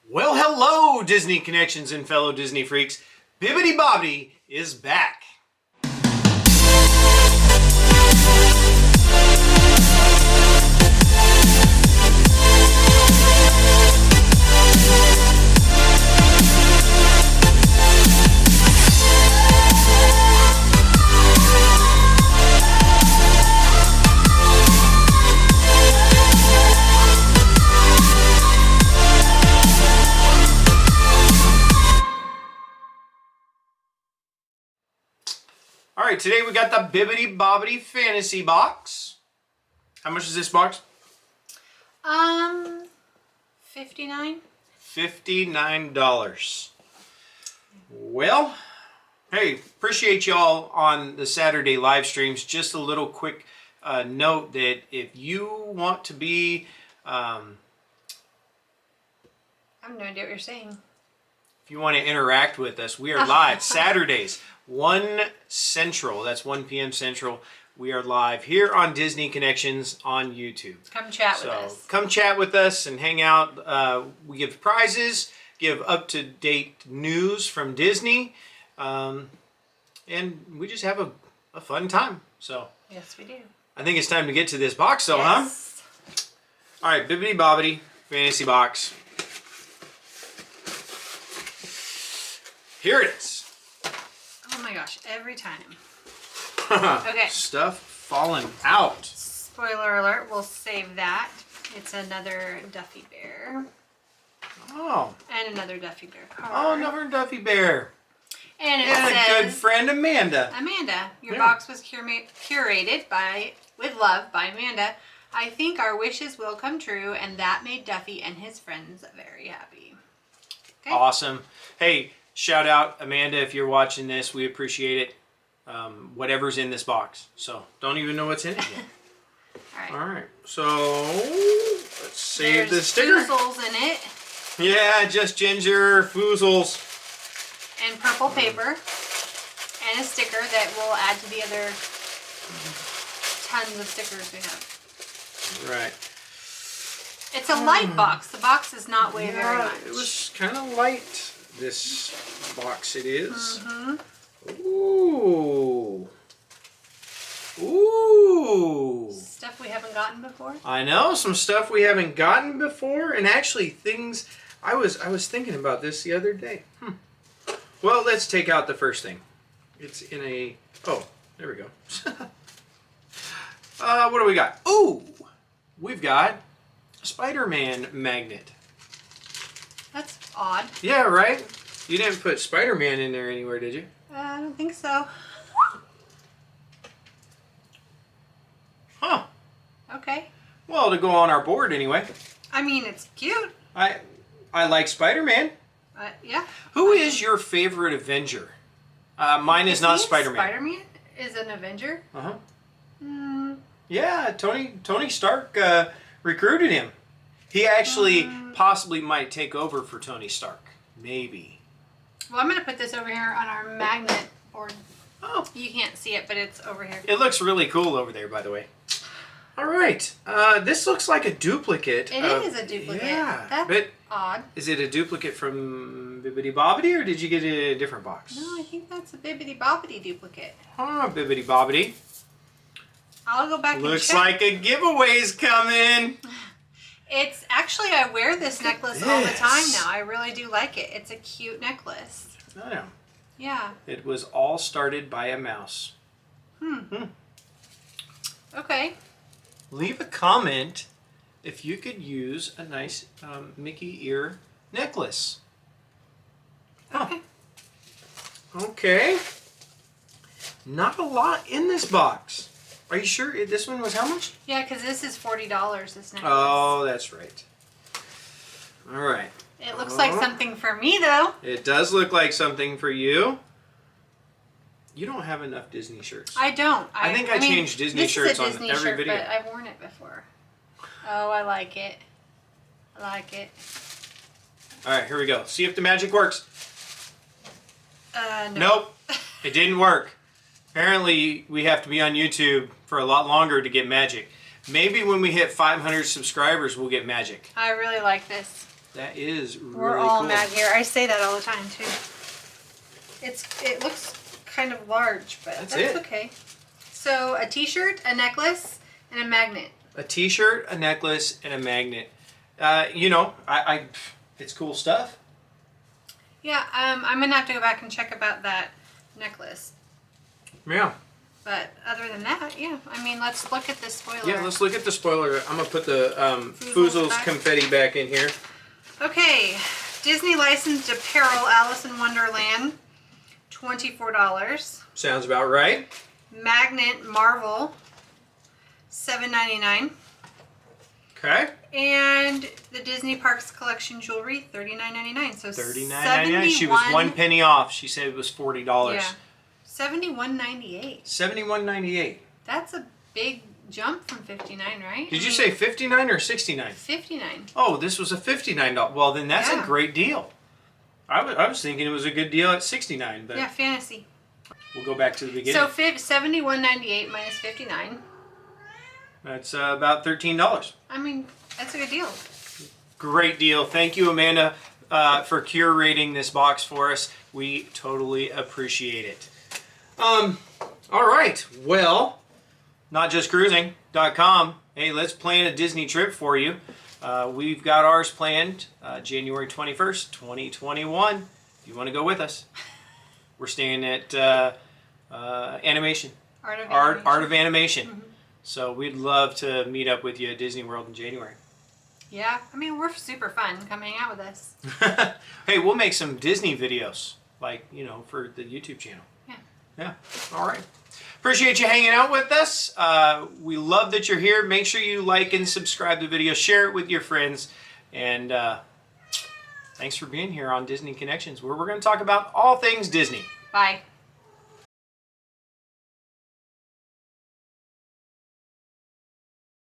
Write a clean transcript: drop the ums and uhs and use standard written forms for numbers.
Well, hello, Disney Connections and fellow Disney freaks. Bibbidi Bobbidi is back. All right, today we got the Bibbidi Bobbidi Fantasy Box. How much is this box? $59. $59. Well, hey, appreciate y'all on the Saturday live streams. Just a little quick note that if you want to be... I have no idea what you're saying. If you want to interact with us, we are live Saturdays, 1 Central. That's 1 p.m. Central. We are live here on Disney Connections on YouTube. Come chat with us. Come chat with us and hang out. We give prizes, give up-to-date news from Disney, and we just have a fun time. So Yes, we do. I think it's time to get to this box, though, Yes. huh? All right, Bibbidi Bobbidi Fantasy Box. Here it is. Oh my gosh, every time. Okay. Stuff falling out. Spoiler alert, we'll save that. It's another Duffy Bear. Oh. And another Duffy Bear card. Oh, another Duffy Bear. And it And a says, good friend, Amanda. Amanda, your Yeah. box was curated with love by Amanda. I think our wishes will come true, and that made Duffy and his friends very happy. Okay. Awesome. Hey, shout out, Amanda, if you're watching this. We appreciate it. Whatever's in this box. So, don't even know what's in it yet. All right. All right. So, let's save the There's sticker. foozles in it. Yeah, just ginger, foozles. And purple paper. And a sticker that we'll add to the other tons of stickers we have. Right. It's a light box. The box does not weigh very much. It was kind of light, this box it is. Mm-hmm. Ooh. Ooh. Stuff we haven't gotten before. I know, some stuff we haven't gotten before, and actually things I was thinking about this the other day. Well, let's take out the first thing. It's in a there we go. What do we got? Ooh, we've got a Spider-Man magnet. That's odd. Yeah, right? You didn't put Spider-Man in there anywhere, did you? I don't think so. Huh. Okay. Well, to go on our board anyway. I mean, it's cute. I like Spider-Man. Yeah. Who is your favorite Avenger? Mine is not Spider-Man. Spider-Man is an Avenger? Uh-huh. Mm. Yeah, Tony Stark recruited him. He actually possibly might take over for Tony Stark. Maybe. Well, I'm going to put this over here on our magnet board. Oh. You can't see it, but it's over here. It looks really cool over there, by the way. All right. This looks like a duplicate. It is a duplicate. Yeah. That's but odd. is it a duplicate from Bibbidi Bobbidi, or did you get a different box? No, I think that's a Bibbidi Bobbidi duplicate. Oh, Bibbidi Bobbidi. I'll go back Looks and check. like a giveaway's coming. It's actually, I wear this necklace all the time now. I really do like it. It's a cute necklace. I know. Yeah. It was all started by a mouse. Okay. Leave a comment if you could use a nice Mickey ear necklace. Okay. Okay. Not a lot in this box. Are you sure this one was how much? Yeah, because this is $40, this necklace. Oh, that's right. All right. It looks like something for me, though. It does look like something for you. You don't have enough Disney shirts. I don't. I think I changed Disney shirts on every video. But I've worn it before. Oh, I like it. I like it. All right, here we go. See if the magic works. No. Nope, it didn't work. Apparently, we have to be on YouTube for a lot longer to get magic. Maybe when we hit 500 subscribers, we'll get magic. I really like this. That is really We're all cool. mad here. I say that all the time too. It looks kind of large, but that's it. okay. So a t-shirt, a necklace, and a magnet. A t-shirt, a necklace, and a magnet. You know, it's cool stuff. Yeah, I'm gonna have to go back and check about that necklace. Yeah. But other than that, yeah. I mean, let's look at this spoiler. Yeah, let's look at the spoiler. I'm gonna put the Foozles back. confetti back in here. Okay, Disney licensed apparel, Alice in Wonderland, $24. Sounds about right. Magnet Marvel, $7.99. Okay. And the Disney Parks Collection jewelry, $39.99. So $39.99. She was 1 penny off. She said it was $40. Yeah, $71.98. $71.98. That's a big jump from $59, right? Did you say 59 or 69? $59? Oh, this was a $59. Well, then that's a Yeah. great deal. I was thinking it was a good deal at 69, but Yeah, fantasy. we'll go back to the beginning. So $71.98 minus $59. That's about $13. I mean, that's a good deal. Great deal. Thank you, Amanda, for curating this box for us. We totally appreciate it. All right. Well, notjustcruising.com. Hey, let's plan a Disney trip for you. We've got ours planned January 21st, 2021. If you want to go with us, we're staying at Animation. Art of Animation. Art of Animation. Mm-hmm. So we'd love to meet up with you at Disney World in January. Yeah, I mean, we're super fun. Come hang out with us. Hey, we'll make some Disney videos, like, you know, for the YouTube channel. Yeah. Yeah. All right. Appreciate you hanging out with us. We love that you're here. Make sure you like and subscribe to the video. Share it with your friends. And thanks for being here on Disney Connections, where we're going to talk about all things Disney. Bye.